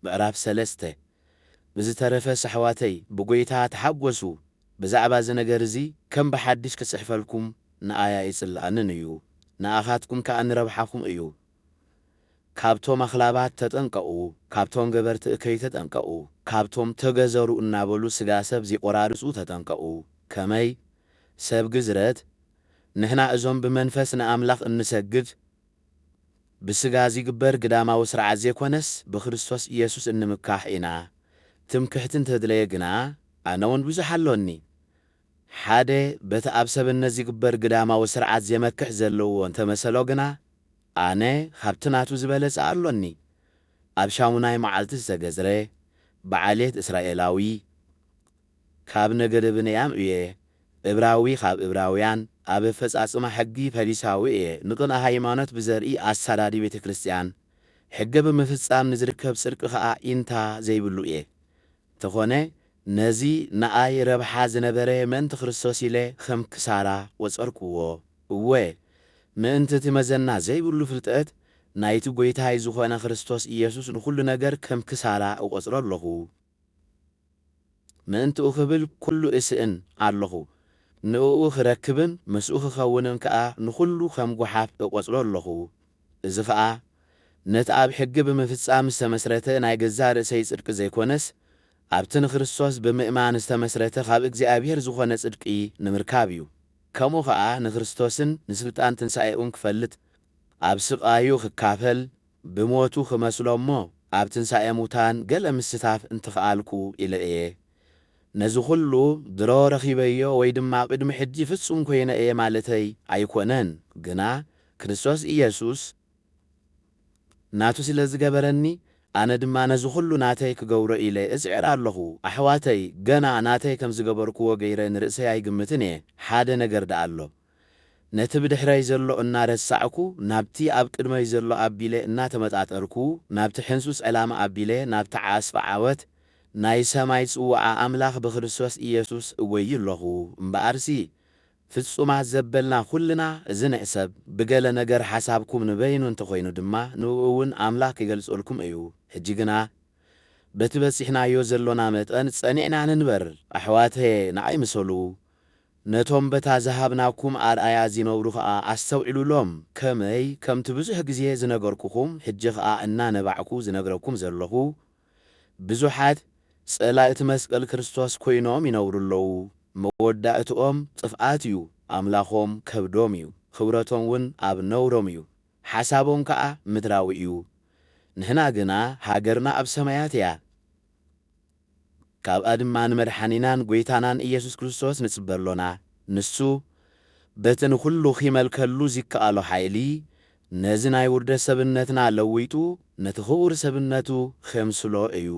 ምዕራፍ 3 ብዝተረፈ ሰሕዋተይ ብጎይታ ተሓጐሱ ብዛዕባ ዝነገር እዚ ከም ብሓድሽ ክጽሕፈልኩም ንኣያ ይጽልኣንን እዩ ንኣኻትኩም ከኣ ንረብሓኹም እዩ ካብቶም ኣኽላባት ተጠንቀቑ ካብቶም ገበርቲ እከይ ተጠንቀቑ ካብቶም ተገዘሩ እናበሉ ስጋ ሰብ ዚቆራርጹ ተጠንቀቑ ከመይ ሰብ ግዝረት ንሕና እዞም ብመንፈስ ንኣምላኽ እንሰግድ ብስጋ ዚግበር ግዳማዊ ስርዓት ዘይኮነስ ብክርስቶስ ኢየሱስ እንምካሕ ኢና ትምክሕትን ተድለየ ግና ኣነ እውን ብዙሕ ኣሎኒ ሓደ በቲ ኣብ ሰብነት ዚግበር ግዳማዊ ስርዓት ዘመክሕ ዘለዎ እንተመሰሎ ግና ኣነ ካብቲ ናቱ ዝበለጸ ኣሎኒ ኣብ ሻሙናይ መዓልቲ ዝተገዝረ በዓሌት እስራኤላዊ ካብ ነገደ ብንያም እየ ዕብራዊ ካብ ዕብራውያን ኣብ ፈጻጽማ ሕጊ ፈሪሳዊ እየ ንቕንአ ሃይማኖት ብዘርኢ ኣሳዳዲ ቤተ ክርስቲያን ሕገ ብምፍጻም ንዝርከብ ጽድቂ ኸዓ ኢንታ ዘይብሉ እየ ተኾነ ነዚ ንኣይ ረብሓ ዝነበረ ምእንቲ ክርስቶስ ኢለ ከም ክሳራ ወጸርክዎ እወ ምእንቲ እቲ መዘና ዘይብሉ ፍልጠት ናይቲ ጐይታይ ዝኾነ ክርስቶስ ኢየሱስ ንኹሉ ነገር ከም ክሳራ እቖጽሮ ኣለኹ ምእንቲኡ ክብል ኩሉ እስእን ኣለኹ ንእኡ ክረክብን ምስኡ ክኸውንን ከኣ ንኹሉ ከም ጓሓፍ እቈጽሮ ኣለኹ እዚ ኸኣ ነቲ ኣብ ሕጊ ብምፍጻም ዝተመስረተ ናይ ገዛ ርእሰይ ጽድቂ ዘይኮነስ ኣብቲ ንክርስቶስ ብምእማን ዝተመስረተ ካብ እግዚኣብሔር ዝኾነ ጽድቂ ንምርካብ እዩ ከምኡ ኸዓ ንክርስቶስን ንስልጣን ትንሣኤኡን ክፈልጥ ኣብ ስቓዩ ክካፈል ብሞቱ ክመስሎ እሞ ኣብ ትንሣኤ ሙታን ገለ ምስታፍ እንትኽኣልኩ ኢለ እየ ነዚ ኹሉ ድሮ ረኺበዮ ወይ ድማ ቅድሚ ሕጂ ፍጹም ኮይነ እየ ማለተይ ኣይኮነን ግና ክርስቶስ ኢየሱስ ናቱ ስለ ዝገበረኒ ኣነ ድማ ነዚ ኹሉ ናተይ ክገብሮ ኢለ እጽዕር ኣለኹ ኣሕዋተይ ገና ናተይ ከም ዝገበርክዎ ገይረ ንርእሰይ ኣይግምትን እየ ሓደ ነገር ዳ ኣሎ ነቲ ብድሕረይ ዘሎ እናረሳዕኩ ናብቲ ኣብ ቅድመይ ዘሎ ኣቢለ እናተመጣጠርኩ ናብቲ ሕንሱስ ዕላማ ኣቢለ ናብቲ ዓስፋ ዓወት ናይ ሰማይ ጽዋዓ ኣምላኽ ብክርስቶስ ኢየሱስ እወይ ኣለኹ እምበኣርሲ ፍጹማት ዘበልና ኹልና እዚ ንዕሰብ ብገለ ነገር ሓሳብኩም ንበይኑ እንተኾይኑ ድማ ንእውን ኣምላኽ ይገልጸልኩም እዩ ሕጂ ግና በቲ በጺሕናዮ ዘሎና መጠን ጸኒዕና ንንበር ኣሕዋተየ ንኣይምሰሉ ነቶም በታ ዝሃብናኩም ኣርኣያ ዚነብሩ ኸኣ ኣስተውዒሉሎም ከመይ ከምቲ ብዙሕ ግዜ ዝነገርኩኹም ሕጂ ኸኣ እናነባዕኩ ዝነግረኩም ዘለኹ ብዙሓት ጸላእቲ መስቀል ክርስቶስ ኮይኖም ይነብሩ ኣለዉ መወዳእትኦም ጥፍኣት እዩ ኣምላኾም ከብዶም እዩ ኽብረቶም እውን ኣብ ነውሮም እዩ ሓሳቦም ከኣ ምድራዊ እዩ ንሕና ግና ሃገርና ኣብ ሰማያት እያ ካብኣ ድማ ንመድሓኒናን ጐይታናን ኢየሱስ ክርስቶስ ንጽበሎና ንሱ በቲ ንኹሉ ኺመልከሉ ዚከኣሎ ሓይሊ ነዚ ናይ ውርደት ሰብነትና ለዊጡ ነቲ ኽቡር ሰብነቱ ኸምስሎ እዩ